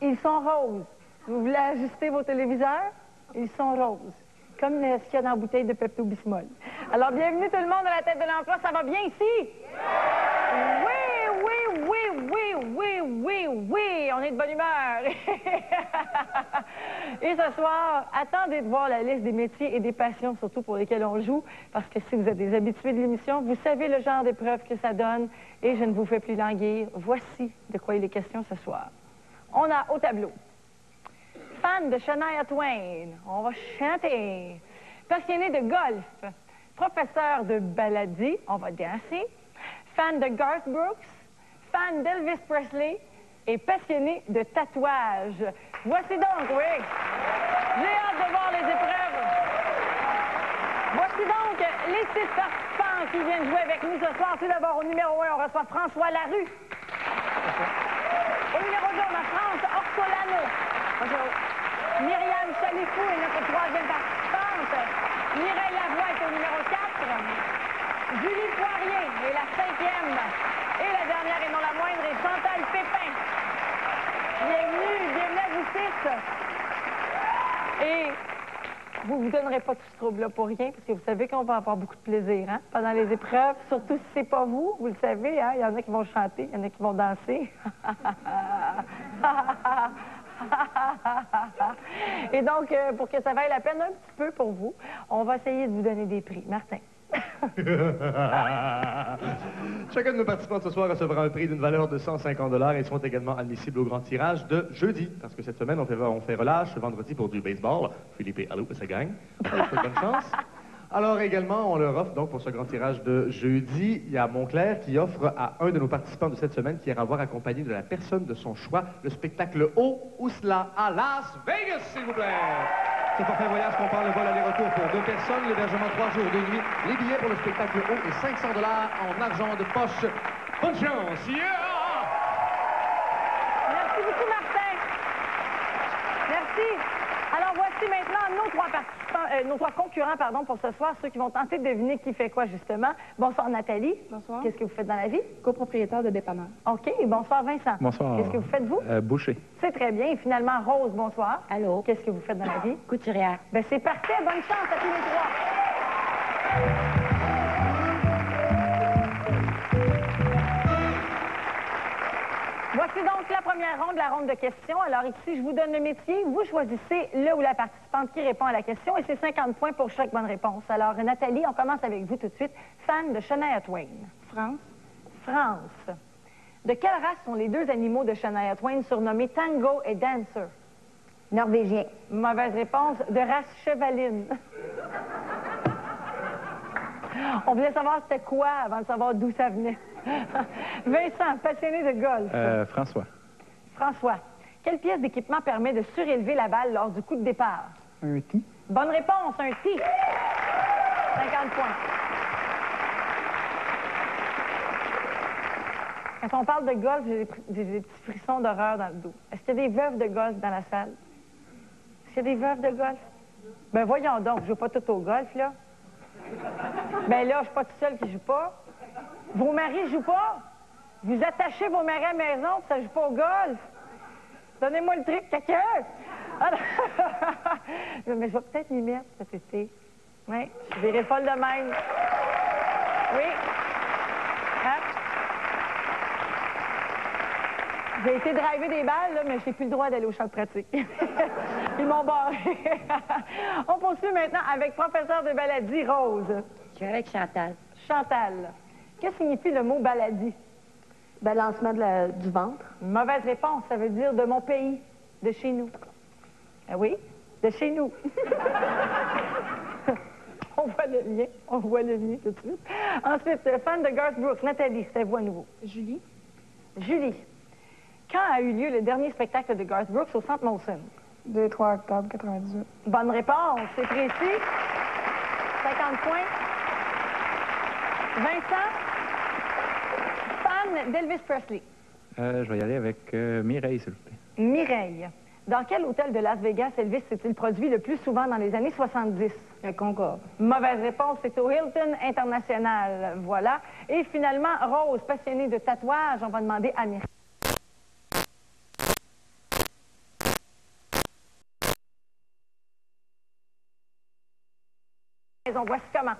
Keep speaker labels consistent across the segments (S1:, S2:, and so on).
S1: Ils sont roses. Vous voulez ajuster vos téléviseurs? Ils sont roses. Comme ce qu'il y a dans la bouteille de Pepto-Bismol. Alors, bienvenue tout le monde à la tête de l'emploi. Ça va bien ici? Oui, oui, oui, oui, oui, oui, oui. On est de bonne humeur. Et ce soir, attendez de voir la liste des métiers et des passions, surtout pour lesquels on joue, parce que si vous êtes des habitués de l'émission, vous savez le genre d'épreuve que ça donne, et je ne vous fais plus languir. Voici de quoi il est question ce soir. On a au tableau fan de Shania Twain, on va chanter. Passionné de golf, professeur de baladie, on va danser. Fan de Garth Brooks, fan d'Elvis Presley et passionné de tatouage. Voici donc, oui, j'ai hâte de voir les épreuves. Voici donc les 6 participants qui viennent jouer avec nous ce soir. Tout d'abord, au numéro 1, on reçoit François Larue. Au numéro 2, on a France Ortolano. Bonjour. Myriam Chalifou est notre 3e participante. Mireille Lavoie est au numéro 4. Julie Poirier est la 5e. Et la dernière et non la moindre est Chantal Pépin. Bienvenue à vous 6. Et vous ne vous donnerez pas tout ce trouble-là pour rien, parce que vous savez qu'on va avoir beaucoup de plaisir hein, pendant les épreuves. Surtout si c'est pas vous, vous le savez, hein, il y en a qui vont chanter, il y en a qui vont danser. Et donc, pour que ça vaille la peine un petit peu pour vous, on va essayer de vous donner des prix. Martin.
S2: Chacun de nos participants de ce soir recevra un prix d'une valeur de 150 $ et seront également admissibles au grand tirage de jeudi. Parce que cette semaine, on fait relâche ce vendredi pour du baseball. Philippe et Allô et sa gang. On leur souhaite bonne chance. Alors également, on leur offre donc pour ce grand tirage de jeudi, il y a Montclair qui offre à un de nos participants de cette semaine qui ira voir accompagné de la personne de son choix le spectacle Haut ou Cela à Las Vegas, s'il vous plaît. Ce forfait voyage comprend le vol aller-retour pour 2 personnes, l'hébergement 3 jours, 2 nuits, les billets pour le spectacle Haut et 500 $ en argent de poche. Bonne chance! Yeah!
S1: Merci beaucoup, Martin. Merci. Alors, voici maintenant nos 3 concurrents pour ce soir, ceux qui vont tenter de deviner qui fait quoi, justement. Bonsoir, Nathalie.
S3: Bonsoir.
S1: Qu'est-ce que vous faites dans la vie?
S3: Copropriétaire de dépanneur.
S1: OK. Et bonsoir, Vincent.
S4: Bonsoir.
S1: Qu'est-ce que vous faites, vous?
S4: Boucher.
S1: C'est très bien. Et finalement, Rose, bonsoir.
S3: Allô.
S1: Qu'est-ce que vous faites dans la vie?
S3: Couturière.
S1: Bien, c'est parfait. Bonne chance à tous les 3. Voici donc la première ronde, la ronde de questions. Alors ici, je vous donne le métier. Vous choisissez le ou la participante qui répond à la question et c'est 50 points pour chaque bonne réponse. Alors, Nathalie, on commence avec vous tout de suite. Fan de Shania Twain.
S3: France.
S1: France. De quelle race sont les 2 animaux de Shania Twain surnommés Tango et Dancer?
S3: Norvégien.
S1: Mauvaise réponse. De race chevaline. On voulait savoir c'était quoi avant de savoir d'où ça venait. Vincent, passionné de golf.
S4: François.
S1: François, quelle pièce d'équipement permet de surélever la balle lors du coup de départ?
S4: Un tee.
S1: Bonne réponse, un tee. 50 points. Quand on parle de golf, j'ai des petits frissons d'horreur dans le dos. Est-ce qu'il y a des veuves de golf dans la salle? Est-ce qu'il y a des veuves de golf? Ben voyons donc, je joue pas tout au golf, là. Ben là, je suis pas toute seule qui joue pas. Vos maris jouent pas? Vous attachez vos maris à la maison, puis ça joue pas au golf? Donnez-moi le truc, quelqu'un! Alors... Mais je vais peut-être m'y mettre cet été. Oui, je verrai folle de même. Oui. Hein? J'ai été driver des balles, là, mais j'ai plus le droit d'aller au champ de pratique. Ils m'ont barré. On poursuit maintenant avec professeur de baladie, Rose.
S3: Je suis avec Chantal.
S1: Chantal. Que signifie le mot baladie?
S3: Balancement du ventre.
S1: Mauvaise réponse, ça veut dire de mon pays, de chez nous. Ah oui, de chez nous. On voit le lien tout de suite. Ensuite, fan de Garth Brooks, Nathalie, c'est vous à nouveau.
S3: Julie.
S1: Julie. Quand a eu lieu le dernier spectacle de Garth Brooks au Centre Molson?
S3: 2-3 octobre 98.
S1: Bonne réponse, c'est précis. 50 points. Vincent, fan d'Elvis Presley.
S4: Je vais y aller avec Mireille, s'il vous plaît.
S1: Mireille. Dans quel hôtel de Las Vegas Elvis s'est-il produit le plus souvent dans les années 70?
S3: Le Concorde.
S1: Mauvaise réponse, c'est au Hilton International. Voilà. Et finalement, Rose, passionnée de tatouage, on va demander à Mireille. l'émission. Voici comment.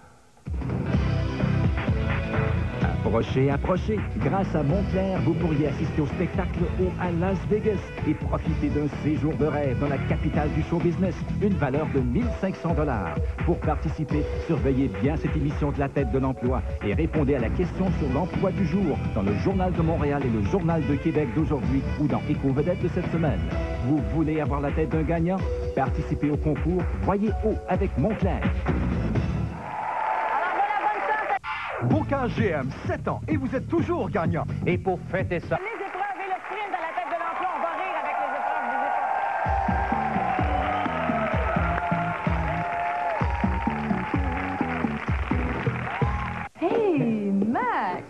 S5: Approchez, approchez. Grâce à Montclair, vous pourriez assister au spectacle à Las Vegas et profiter d'un séjour de rêve dans la capitale du show business, une valeur de 1 500 $. Pour participer, surveillez bien cette émission de la tête de l'emploi et répondez à la question sur l'emploi du jour dans le Journal de Montréal et le Journal de Québec d'aujourd'hui ou dans Éco-Vedette de cette semaine. Vous voulez avoir la tête d'un gagnant? Participez au concours Voyez haut avec Montclair.
S6: Bocage GM, 7 ans, et vous êtes toujours gagnant.
S4: Et pour fêter ça...
S1: Les épreuves et le sprint à la tête de l'emploi. On va rire avec les épreuves.
S7: Hey, Max!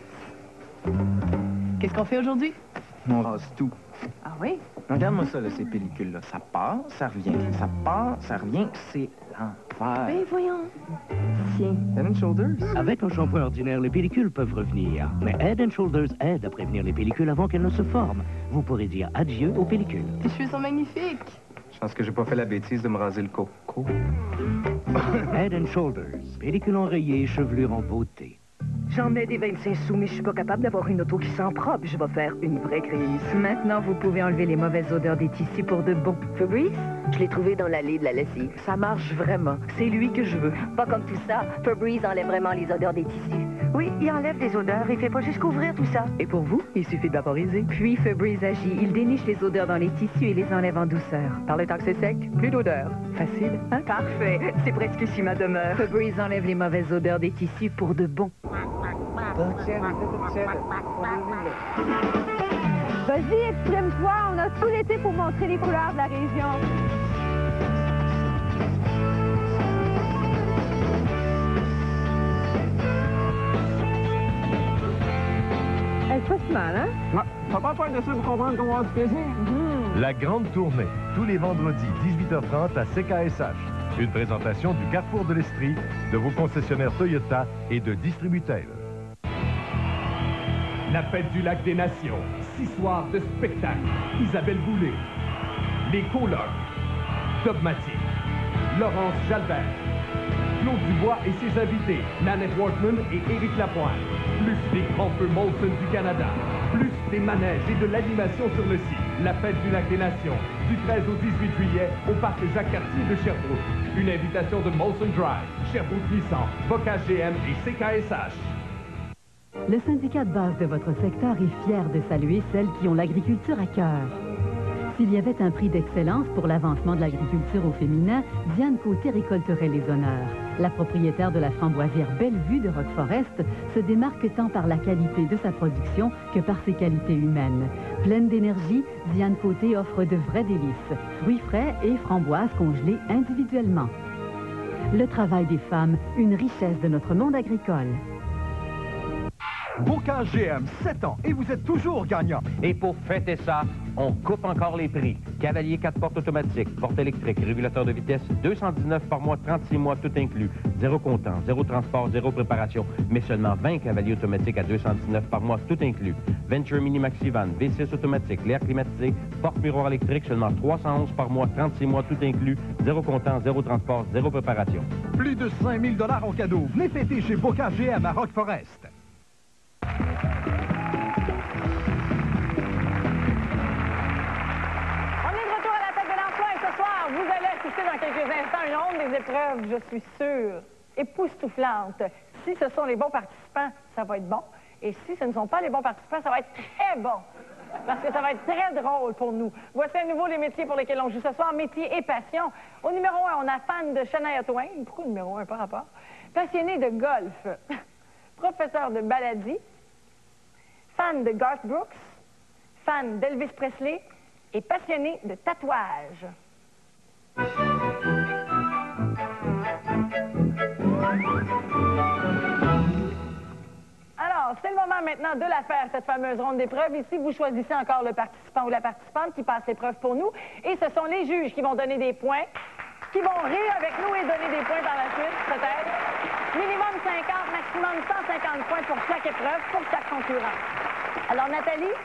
S7: Qu'est-ce qu'on fait aujourd'hui?
S4: On rase tout.
S7: Ah oui?
S4: Regarde-moi ça, là, ces pellicules-là. Ça part, ça revient. Ça part, ça revient. C'est l'enfer.
S7: Ben voyons.
S4: Tiens, Head & Shoulders.
S8: Avec un shampoing ordinaire, les pellicules peuvent revenir. Mais Head & Shoulders aide à prévenir les pellicules avant qu'elles ne se forment. Vous pourrez dire adieu aux pellicules.
S7: Tes cheveux sont magnifiques.
S4: Je pense que j'ai pas fait la bêtise de me raser le coco.
S8: Head & Shoulders, pellicule enrayée, chevelure en beauté.
S9: J'en ai des 25 sous, mais je suis pas capable d'avoir une auto qui sent propre. Je vais faire une vraie crise. Maintenant, vous pouvez enlever les mauvaises odeurs des tissus pour de bon. Febreze, je l'ai trouvé dans l'allée de la lessive. Ça marche vraiment. C'est lui que je veux. Pas comme tout ça. Febreze enlève vraiment les odeurs des tissus. Oui, il enlève des odeurs. Il fait pas juste couvrir tout ça. Et pour vous, il suffit de vaporiser.
S10: Puis Febreze agit. Il déniche les odeurs dans les tissus et les enlève en douceur.
S9: Par le temps que c'est sec, plus d'odeur. Facile, hein? Parfait. C'est presque ici ma demeure.
S10: Febreze enlève les mauvaises odeurs des tissus pour de bon.
S3: Vas-y, exprime-toi. On a tout l'été pour montrer les couleurs de la région. Elle fait pas si mal, hein?
S11: Ouais, t'as pas peur de ça pour comprendre qu'on va avoir du plaisir?
S12: La grande tournée, tous les vendredis, 18h30 à CKSH. Une présentation du Carrefour de l'Estrie, de vos concessionnaires Toyota et de distributeurs.
S13: La fête du Lac des Nations. 6 soirs de spectacle. Isabelle Boulay. Les colocs. Dogmatique. Laurence Jalbert. Claude Dubois et ses invités. Nanette Wortman et Éric Lapointe. Plus des grands feux Molson du Canada. Plus des manèges et de l'animation sur le site. La fête du Lac des Nations. Du 13 au 18 juillet au parc Jacques-Cartier de Sherbrooke. Une invitation de Molson Drive, Sherbrooke Nissan, Bocage GM et CKSH.
S10: Le syndicat de base de votre secteur est fier de saluer celles qui ont l'agriculture à cœur. S'il y avait un prix d'excellence pour l'avancement de l'agriculture au féminin, Diane Côté récolterait les honneurs. La propriétaire de la framboisière Bellevue de Roqueforest se démarque tant par la qualité de sa production que par ses qualités humaines. Pleine d'énergie, Diane Côté offre de vrais délices, fruits frais et framboises congelées individuellement. Le travail des femmes, une richesse de notre monde agricole.
S6: Bocage GM, 7 ans, et vous êtes toujours gagnant.
S4: Et pour fêter ça, on coupe encore les prix. Cavalier 4 portes automatiques, porte électrique, régulateur de vitesse, 219 par mois, 36 mois, tout inclus. Zéro comptant, zéro transport, zéro préparation. Mais seulement 20 cavaliers automatiques à 219 par mois, tout inclus. Venture Mini Maxivan, V6 automatique, l'air climatisé, porte miroir électrique, seulement 311 par mois, 36 mois, tout inclus. Zéro comptant, zéro transport, zéro préparation.
S6: Plus de 5 000 $ en cadeau. Venez fêter chez Bocage GM à Roqueforest.
S1: On est de retour à la tête de l'emploi et ce soir, vous allez assister dans quelques instants à une ronde des épreuves, je suis sûre, époustouflante. Si ce sont les bons participants, ça va être bon. Et si ce ne sont pas les bons participants, ça va être très bon. Parce que ça va être très drôle pour nous. Voici à nouveau les métiers pour lesquels on joue ce soir, métier et passion. Au numéro 1, on a fan de Shania Twain. Pourquoi numéro 1 par rapport? Passionné de golf. Professeur de baladie. Fan de Garth Brooks, fan d'Elvis Presley et passionné de tatouage. Alors, c'est le moment maintenant de la faire, cette fameuse ronde d'épreuves. Ici, vous choisissez encore le participant ou la participante qui passe l'épreuve pour nous. Et ce sont les juges qui vont donner des points, qui vont rire avec nous et donner des points par la suite, peut-être. Minimum 50, maximum 150 points pour chaque épreuve, pour chaque concurrent. Alors, Nathalie,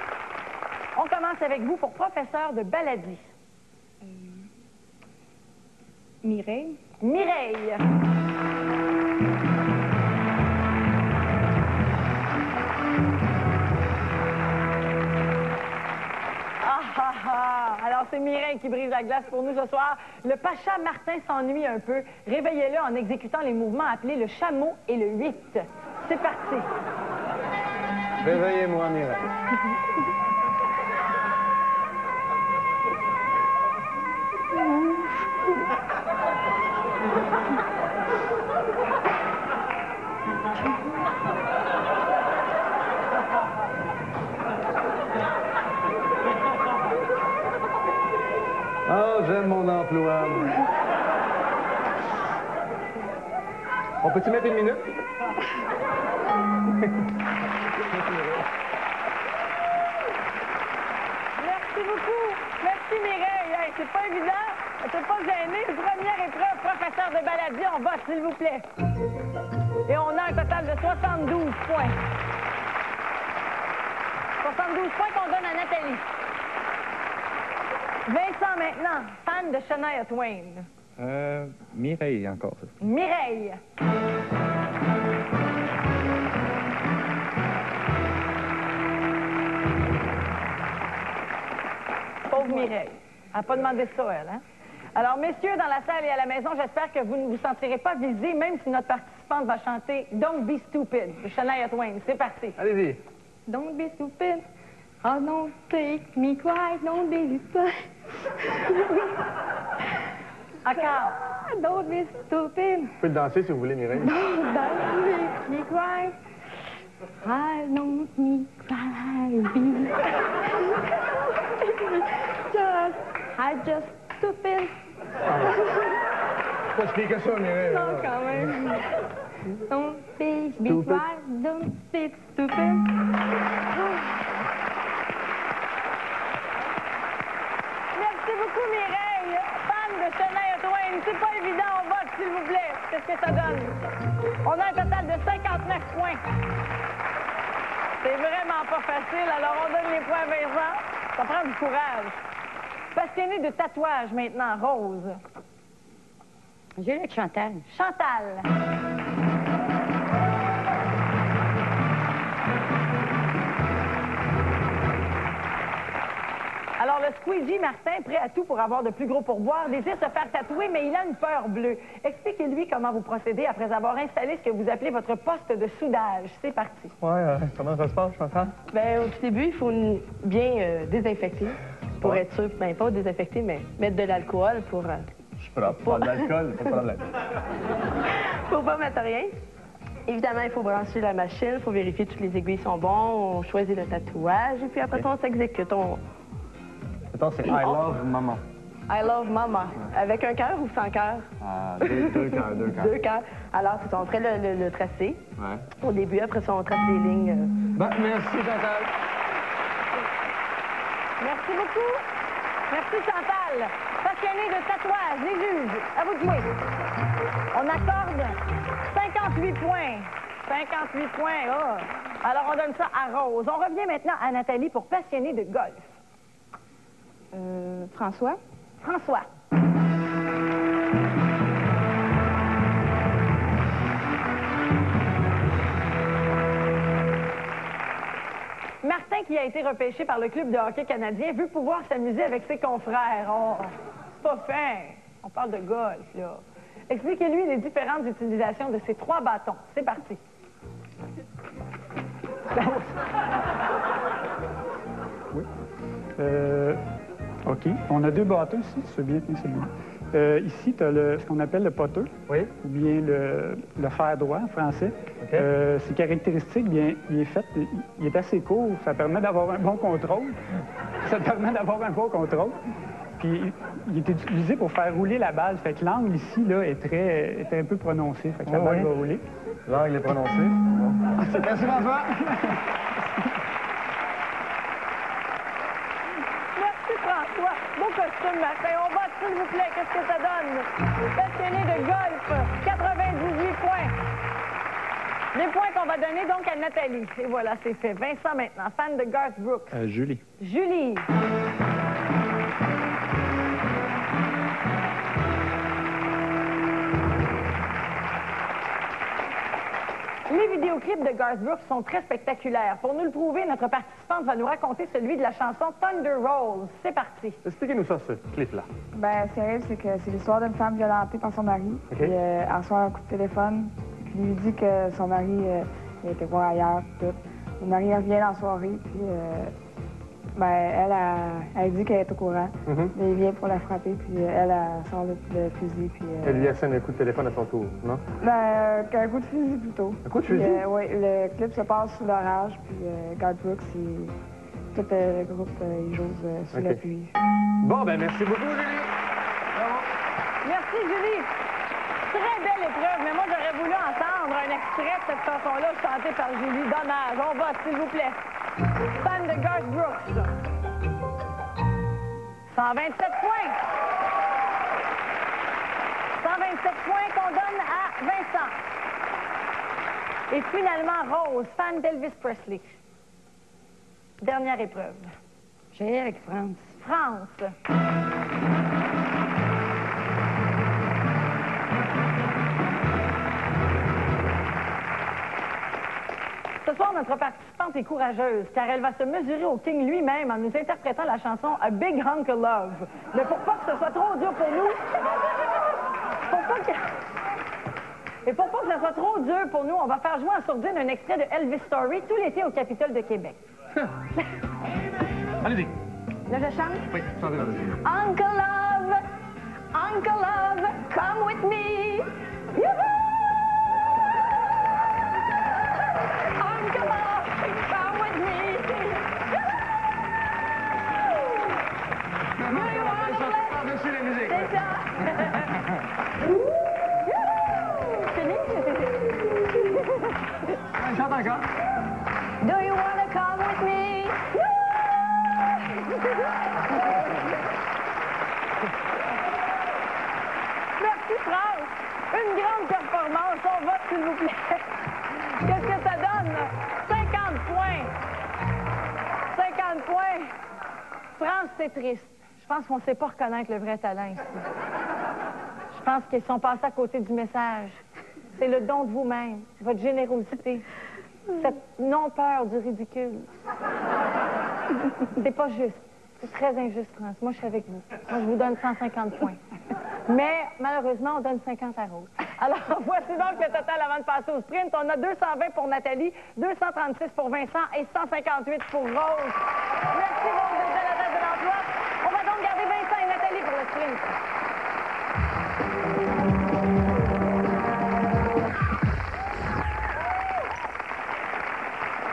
S1: on commence avec vous pour professeur de baladie.
S3: Mireille.
S1: Mireille. c'est Mireille qui brise la glace pour nous ce soir. Le Pacha Martin s'ennuie un peu. Réveillez-le en exécutant les mouvements appelés le chameau et le 8. C'est parti.
S14: Réveillez-moi, Mireille. Oh, j'aime mon emploi.
S2: On peut-tu mettre une minute?
S1: Merci beaucoup. Merci Mireille. Hey, c'est pas évident. T'es pas gêné. Première épreuve, professeur de baladie. On vote, s'il vous plaît. Et on a un total de 72 points. 72 points qu'on donne à Nathalie. Vincent maintenant, fan de Shania Twain.
S14: Mireille encore.
S1: Mireille. Pauvre Mireille. Elle n'a pas demandé ça, elle, hein? Alors, messieurs, dans la salle et à la maison, j'espère que vous ne vous sentirez pas visés, même si notre participante va chanter Don't Be Stupid de Shania Twain. C'est parti.
S14: Allez-y.
S3: Don't be stupid. Oh, don't take me cry. Don't be stupid.
S1: Encore.
S3: Don't be stupid.
S14: Vous pouvez le danser si vous voulez, Mireille.
S3: Don't make me cry. I don't me cry. I just stupid.
S14: Pas expliquer que ça, Mireille.
S3: Non, quand même. Don't be cry. Don't be stupid.
S1: Merci beaucoup, Mireille. Fan de Shania Twain. C'est pas évident, on vote, s'il vous plaît. Qu'est-ce que ça donne? On a un total de 59 points. C'est vraiment pas facile, alors on donne les points à Vincent. Ça prend du courage. Passionné de tatouage maintenant, Rose.
S15: J'ai avec Chantal.
S1: Chantal. Alors, le Squeegee Martin, prêt à tout pour avoir de plus gros pourboires, désire se faire tatouer, mais il a une peur bleue. Expliquez-lui comment vous procédez après avoir installé ce que vous appelez votre poste de soudage. C'est parti.
S14: Ouais, comment ça se passe, Chantal?
S16: Bien, au tout début, il faut bien désinfecter pour être sûr, bien pas désinfecter, mais mettre de l'alcool pour...
S14: Je suis propre. Pas de l'alcool, pas de problème.
S16: Faut pas mettre rien. Évidemment, il faut brancher la machine, il faut vérifier que toutes les aiguilles sont bonnes, on choisit le tatouage, et puis après ça, on s'exécute.
S14: Attends, c'est I love Mama.
S16: I love Mama. Avec un cœur ou sans cœur?
S14: Deux cœurs.
S16: Deux cœurs. Alors, c'est ça, on ferait le tracé.
S14: Ouais.
S16: Au début, après ça, on trace les lignes.
S14: Ben, merci, Chantal.
S1: Merci beaucoup. Merci, Chantal. Passionné de tatouage, les juges, à vous de jouer. On accorde 58 points. 58 points, oh. Alors, on donne ça à Rose. On revient maintenant à Nathalie pour passionné de golf.
S3: François.
S1: François. Martin, qui a été repêché par le club de hockey canadien, veut pouvoir s'amuser avec ses confrères. Oh, c'est pas fin. On parle de golf, là. Expliquez-lui les différentes utilisations de ces 3 bâtons. C'est parti.
S17: Oui. OK. On a 2 bâtons ici. Tu veux bien tenir celui-là. Ici, tu as ce qu'on appelle le poteux, ou bien le fer droit en français. Okay. Ses caractéristiques, bien, il est assez court. Ça permet d'avoir un bon contrôle. Puis, il est utilisé pour faire rouler la balle. Fait que l'angle ici, là, est un peu prononcé. Fait que la balle va rouler.
S14: L'angle est prononcé. Bon. Merci, François.
S1: François, beau costume, Martin. On vote, s'il vous plaît. Qu'est-ce que ça donne? Passionné de golf, 98 points. Les points qu'on va donner donc à Nathalie. Et voilà, c'est fait. Vincent maintenant, fan de Garth Brooks.
S14: Julie.
S1: Julie. vidéoclips de Garth Brooks sont très spectaculaires. Pour nous le prouver, notre participante va nous raconter celui de la chanson Thunder Rolls. C'est parti.
S14: Expliquez-nous ça, ce clip-là.
S18: Ben, ce qui arrive, c'est que c'est l'histoire d'une femme violentée par son mari.
S14: OK.
S18: Puis, elle reçoit un coup de téléphone, puis il lui dit que son mari il était voir ailleurs, puis tout. Le mari revient dans la soirée, puis ben, elle dit qu'elle est au courant. Mais il vient pour la frapper, puis elle sort le fusil, puis...
S14: Elle lui assène un coup de téléphone à son tour, non?
S18: Ben, un coup de fusil, plutôt.
S14: Un coup de fusil?
S18: Oui, le clip se passe sous l'orage, puis Garth Brooks, tout le groupe, il joue sous la pluie.
S14: Bon, ben merci beaucoup, Julie.
S1: Merci, Julie. Très belle épreuve, mais moi, j'aurais voulu entendre un extrait de cette chanson-là chantée par Julie. Dommage. On va, s'il vous plaît. Fan de Garth Brooks. 127 points. 127 points qu'on donne à Vincent. Et finalement, Rose, fan d'Elvis Presley. Dernière épreuve.
S15: J'ai avec France.
S1: France. Ce soir, notre participante est courageuse, car elle va se mesurer au King lui-même en nous interprétant la chanson A Big Hunk of Love. Mais pour pas que ce soit trop dur pour nous... Et pour pas que ce soit trop dur pour nous, on va faire jouer en sourdine un extrait de Elvis Story tout l'été au Capitole de Québec.
S14: Allez-y.
S1: Là, je chante?
S14: Oui, chantez-le.
S1: Uncle Love, come with me. Yoo-hoo! Uncle Love, come with me.
S14: Par-dessus la musique.
S1: C'est ça.
S14: Chante encore.
S1: Do you want to come with me? Merci, France. Une grande performance. On vote, s'il vous plaît. Qu'est-ce que ça donne? 50 points. 50 points. France, c'est triste. Je pense qu'on ne sait pas reconnaître le vrai talent ici. Je pense qu'ils sont passés à côté du message. C'est le don de vous-même, votre générosité, cette non-peur du ridicule. C'est pas juste. C'est très injuste, France. Moi, je suis avec vous. Moi, je vous donne 150 points. Mais, malheureusement, on donne 50 à Rose. Alors, voici donc le total avant de passer au sprint. On a 220 pour Nathalie, 236 pour Vincent et 158 pour Rose. Merci, Rose, d'être à la tête de l'emploi. On va donc garder Vincent et Nathalie pour le sprint.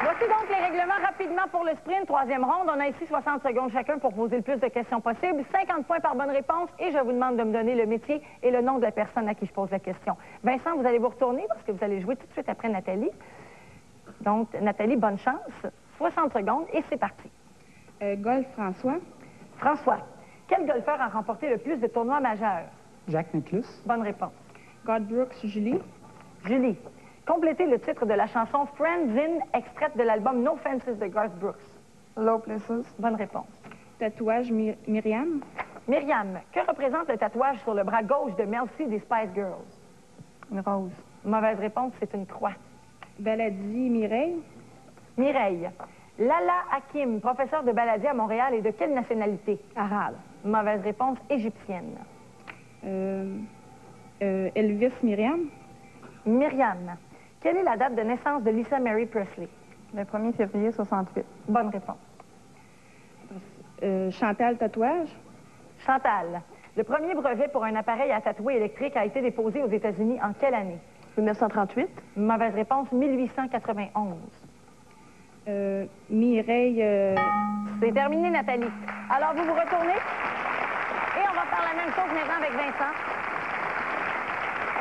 S1: Voici donc les règlements rapidement pour le sprint. Troisième ronde, on a ici 60 secondes chacun pour poser le plus de questions possible. 50 points par bonne réponse et je vous demande de me donner le métier et le nom de la personne à qui je pose la question. Vincent, vous allez vous retourner parce que vous allez jouer tout de suite après Nathalie. Donc, Nathalie, bonne chance. 60 secondes et c'est parti.
S18: Golf, François.
S1: François, quel golfeur a remporté le plus de tournois majeurs?
S17: Jack Nicklaus.
S1: Bonne réponse.
S18: Garth Brooks, Julie.
S1: Julie, complétez le titre de la chanson Friends In, extraite de l'album No Fences de Garth Brooks.
S18: Low Places.
S1: Bonne réponse.
S18: Tatouage, Myriam.
S1: Myriam, que représente le tatouage sur le bras gauche de Melcy des Spice Girls?
S18: Une rose.
S1: Mauvaise réponse, c'est une croix.
S18: Baladie, Mireille.
S1: Mireille, Lala Hakim, professeur de baladie à Montréal, est de quelle nationalité?
S18: Arabe.
S1: Mauvaise réponse, égyptienne.
S18: Elvis, Myriam.
S1: Myriam, quelle est la date de naissance de Lisa Mary Presley?
S18: Le 1er février 68.
S1: Bonne réponse.
S18: Chantal, tatouage.
S1: Chantal, le premier brevet pour un appareil à tatouer électrique a été déposé aux États-Unis en quelle année?
S16: 1938.
S1: Mauvaise réponse, 1891.
S18: Mireille...
S1: C'est terminé, Nathalie. Alors, vous vous retournez et on va faire la même chose maintenant avec Vincent.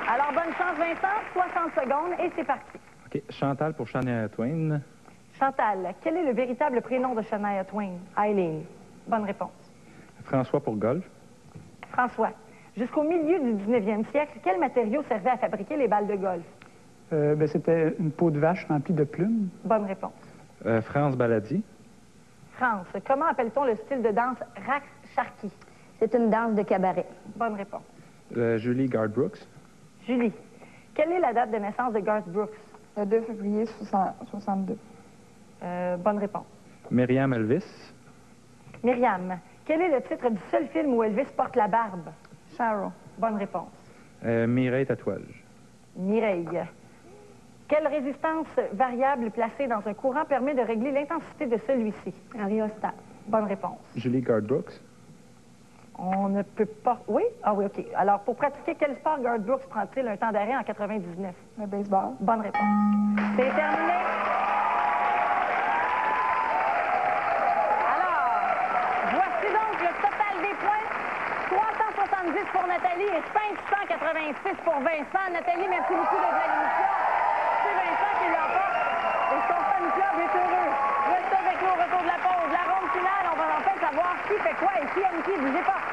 S1: Alors, bonne chance, Vincent. 60 secondes et c'est parti.
S19: OK. Chantal pour Shania Twain.
S1: Chantal, quel est le véritable prénom de Shania Twain?
S16: Eileen.
S1: Bonne réponse.
S19: François pour golf.
S1: François, jusqu'au milieu du 19e siècle, quel matériau servait à fabriquer les balles de golf?
S17: C'était une peau de vache remplie de plumes.
S1: Bonne réponse.
S19: France Baladie.
S1: France, comment appelle-t-on le style de danse Rak-Sharki?
S15: C'est une danse de cabaret.
S1: Bonne réponse.
S19: Julie Garth Brooks.
S1: Julie, quelle est la date de naissance de Garth Brooks?
S18: Le 2 février 62.
S1: Bonne réponse.
S19: Myriam Elvis.
S1: Myriam, quel est le titre du seul film où Elvis porte la barbe?
S18: Charo.
S1: Bonne réponse.
S19: Mireille Tatouage.
S1: Mireille. Quelle résistance variable placée dans un courant permet de régler l'intensité de celui-ci?
S15: Un rhéostat.
S1: Bonne réponse.
S19: Julie Garth Brooks.
S1: On ne peut pas... Oui? Ah oui, OK. Alors, pour pratiquer, quel sport Garth Brooks prend-il un temps d'arrêt en 99?
S18: Le baseball.
S1: Bonne réponse. C'est terminé. Alors, voici donc le total des points. 370 pour Nathalie et 586 pour Vincent. Nathalie, merci beaucoup d'être à l'émission. C'est Vincent qui l'emporte et son fan club est heureux. Restez avec nous au retour de la pause. La ronde finale, on va enfin savoir qui fait quoi et qui aime qui. Bougez pas.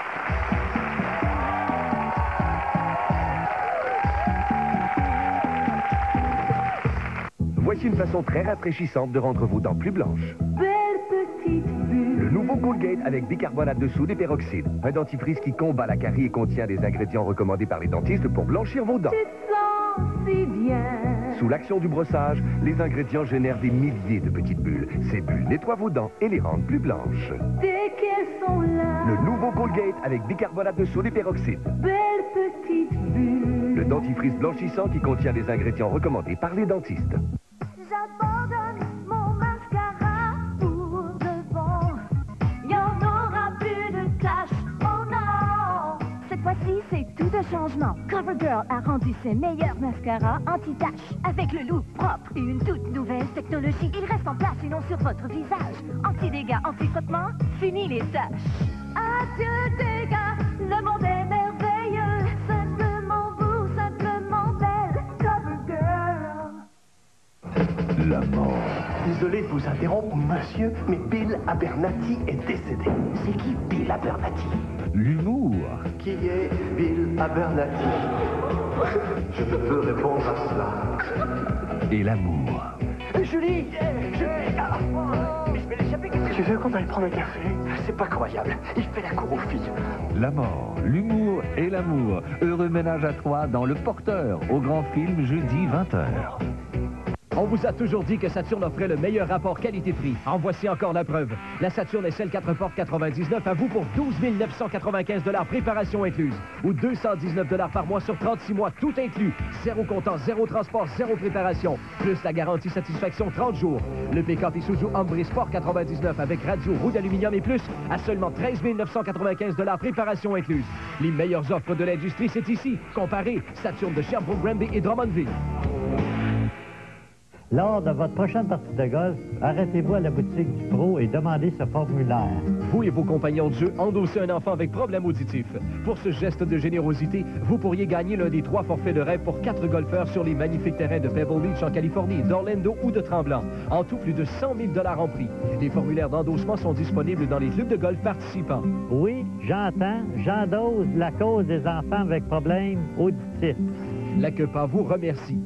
S20: Voici une façon très rafraîchissante de rendre vos dents plus blanches. Le nouveau Colgate avec bicarbonate de soude et peroxyde. Un dentifrice qui combat la carie et contient des ingrédients recommandés par les dentistes pour blanchir vos dents. Sous l'action du brossage, les ingrédients génèrent des milliers de petites bulles. Ces bulles nettoient vos dents et les rendent plus blanches.
S21: Dès qu'elles sont là,
S20: Le nouveau Colgate avec bicarbonate de soude et peroxyde.
S21: belles petites bulles.
S20: Le dentifrice blanchissant qui contient des ingrédients recommandés par les dentistes.
S21: J'abandonne mon mascara pour de bon. Il n'y en aura plus de taches, oh non. Cette fois-ci, c'est tout un changement. CoverGirl a rendu ses meilleurs mascaras anti-taches. Avec le look propre et une toute nouvelle technologie. Il reste en place et non sur votre visage. Anti-dégâts, anti-frottement, fini les taches. Adieu dégâts, le monde est merveilleux. Simplement vous, simplement belle. CoverGirl.
S22: La mort. Désolé de vous interrompre, monsieur, mais Bill Abernathy est décédé. C'est qui Bill Abernathy?
S20: L'humour.
S22: Qui est Bill Abernathy? Je ne peux répondre à cela.
S20: Et l'amour.
S22: Julie! Tu veux qu'on aille prendre un café? C'est pas croyable. Il fait la cour aux filles.
S5: La mort, l'humour et l'amour. Heureux ménage à trois dans Le Porteur, au Grand Film, jeudi 20h.
S23: On vous a toujours dit que Saturne offrait le meilleur rapport qualité-prix. En voici encore la preuve. La Saturne SL 4 portes 99 à vous pour 12 995 $ préparation incluse. Ou 219 $ par mois sur 36 mois, tout inclus. Zéro comptant, zéro transport, zéro préparation. Plus la garantie satisfaction 30 jours. Le pick-up Isuzu Hombre Sport 99 avec radio, roue d'aluminium et plus à seulement 13 995 $ préparation incluse. Les meilleures offres de l'industrie, c'est ici. Comparez Saturne de Sherbrooke, Granby et Drummondville.
S24: Lors de votre prochaine partie de golf, arrêtez-vous à la boutique du Pro et demandez ce formulaire.
S23: Vous et vos compagnons de jeu endossez un enfant avec problème auditif. Pour ce geste de générosité, vous pourriez gagner l'un des 3 forfaits de rêve pour 4 golfeurs sur les magnifiques terrains de Pebble Beach en Californie, d'Orlando ou de Tremblant. En tout, plus de 100 000 $ en prix. Les formulaires d'endossement sont disponibles dans les clubs de golf participants.
S24: Oui, j'entends, j'endosse la cause des enfants avec problème auditif.
S23: La Quepa vous remercie.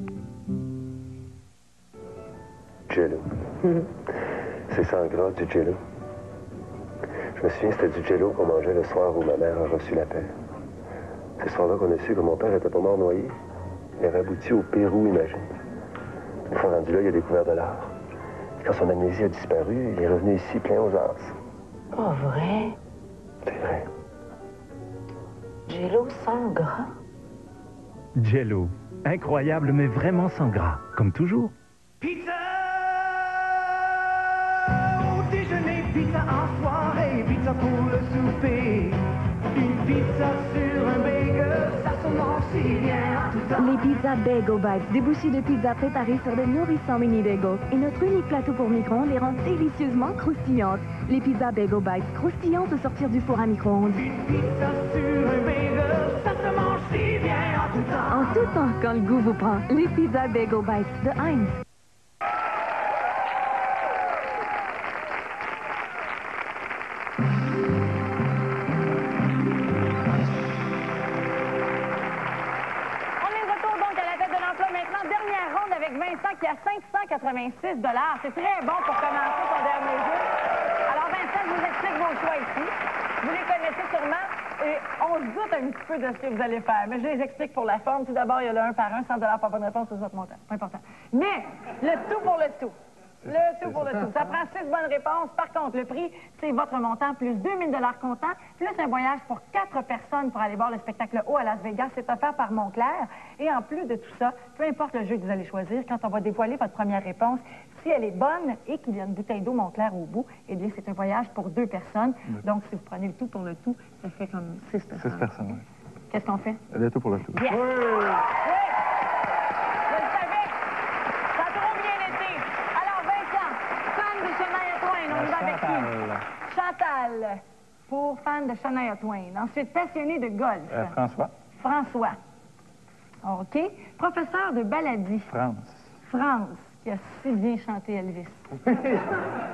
S25: Jello. C'est sans gras du Jello. Je me souviens, c'était du Jello qu'on mangeait le soir où ma mère a reçu la paix. C'est ce soir-là qu'on a su que mon père était pas mort noyé. Il avait abouti au Pérou, imagine. Une fois rendu là, il a découvert de l'art. Quand son amnésie a disparu, il est revenu ici plein aux as.
S9: Pas vrai?
S25: C'est vrai.
S9: Jello sans gras?
S5: Jello. Incroyable, mais vraiment sans gras. Comme toujours.
S22: Pizza au déjeuner, pizza en soirée, pizza pour le souper. Une pizza sur un bagel, ça se mange si bien en tout temps.
S26: Les pizzas Bagel Bites, débouchés de pizza préparés sur de nourrissants mini bagels. Et notre unique plateau pour micro-ondes les rend délicieusement croustillantes. Les pizzas Bagel Bites, croustillantes au sortir du four à micro-ondes.
S22: Pizza sur un bagel, ça se mange si bien en tout temps.
S26: En tout temps, quand le goût vous prend. Les pizzas Bagel Bites de Heinz.
S1: Qui a 586 $. C'est très bon pour commencer son dernier jeu. Alors, Vincent, je vous explique vos choix ici. Vous les connaissez sûrement. Et on se doute un petit peu de ce que vous allez faire, mais je les explique pour la forme. Tout d'abord, il y a le 1 par 1, 100 par bonne réponse, c'est votre montant. Pas important. Mais le tout pour le tout. Le tout pour le tout. Ça prend 6 bonnes réponses. Par contre, le prix, c'est votre montant plus 2000 $ comptant, plus un voyage pour 4 personnes pour aller voir le spectacle haut à Las Vegas. C'est offert par Montclair. Et en plus de tout ça, peu importe le jeu que vous allez choisir, quand on va dévoiler votre première réponse, si elle est bonne et qu'il y a une bouteille d'eau Montclair au bout, eh bien, c'est un voyage pour 2 personnes. Donc, si vous prenez le tout pour le tout, ça fait comme 6 personnes.
S19: 6 personnes, oui.
S1: Qu'est-ce qu'on fait?
S19: Le tout pour le tout.
S1: Yes. Oui. Je le savais. Ça a trop bien été. Alors, Vincent, fan de Shania Twain, on y va avec qui? Chantal, pour fan de Shania Twain. Ensuite, passionné de golf.
S19: François.
S1: François. OK. Professeur de baladie. France, qui a si bien chanté Elvis.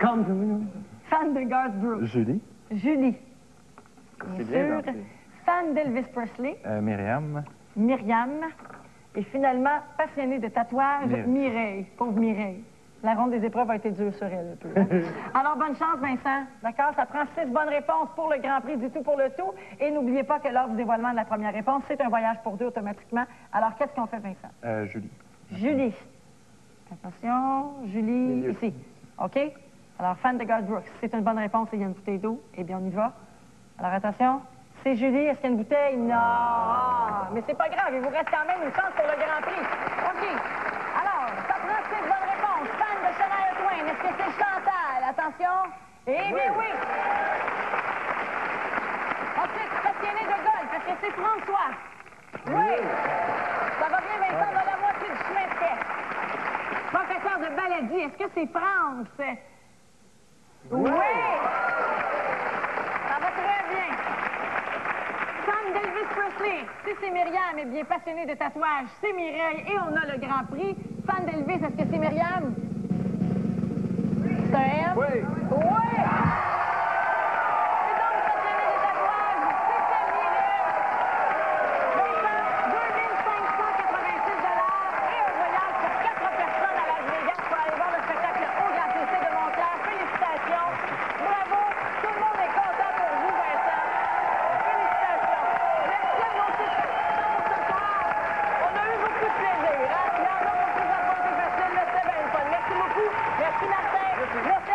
S19: Come to me.
S1: Fan de Garth Brooks.
S19: Julie.
S1: Julie. Bien sûr.
S19: gentil.
S1: Fan d'Elvis Presley.
S19: Myriam.
S1: Myriam. Et finalement, passionnée de tatouage, Mireille. Pauvre Mireille. La ronde des épreuves a été dure sur elle, un peu. Hein? Alors, bonne chance, Vincent. D'accord? Ça prend 6 bonnes réponses pour le Grand Prix du tout pour le tout. Et n'oubliez pas que lors du dévoilement de la première réponse, c'est un voyage pour 2 automatiquement. Alors, qu'est-ce qu'on fait, Vincent?
S19: Julie.
S1: Julie. Attention, Julie, ici. OK? Alors, fan de Garth Brooks. C'est une bonne réponse et il y a une bouteille d'eau. Eh bien, on y va. Alors, attention. C'est Julie. Est-ce qu'il y a une bouteille? Non. Ah, mais c'est pas grave. Il vous reste quand même une chance pour le Grand Prix. OK. Alors, ça prend 6 bonnes réponses. Fan de Shania Twain. Est-ce que c'est Chantal? Attention. Eh bien, oui. Ensuite, passionné de golf. Est-ce que c'est François? Oui. Ça va bien, Vincent, dans la moitié du chemin de fait. Professeur de baladie. Est-ce que c'est France? Oui. Ça va très bien. Fan d'Elvis Presley. Si c'est Myriam, eh bien, passionnée de tatouage, c'est Mireille. Et on a le Grand Prix. Fan d'Elvis, est-ce que c'est Myriam? C'est un M? Oui. Oui! Et donc, passionnée de tatouage, c'était Mireille. Vincent, 2586 $ et un voyage pour 4 personnes à Las Vegas pour aller voir le spectacle au Grand Prix de Montclair. Félicitations. Bravo. Tout le monde est content pour vous, Vincent. Félicitations. Merci à nos petits participants pour ce soir. On a eu beaucoup de plaisir. Hein? Il y en a pour qui ça n'a pas été facile, mais c'était bien le fun. Merci beaucoup. Merci, Martin. Merci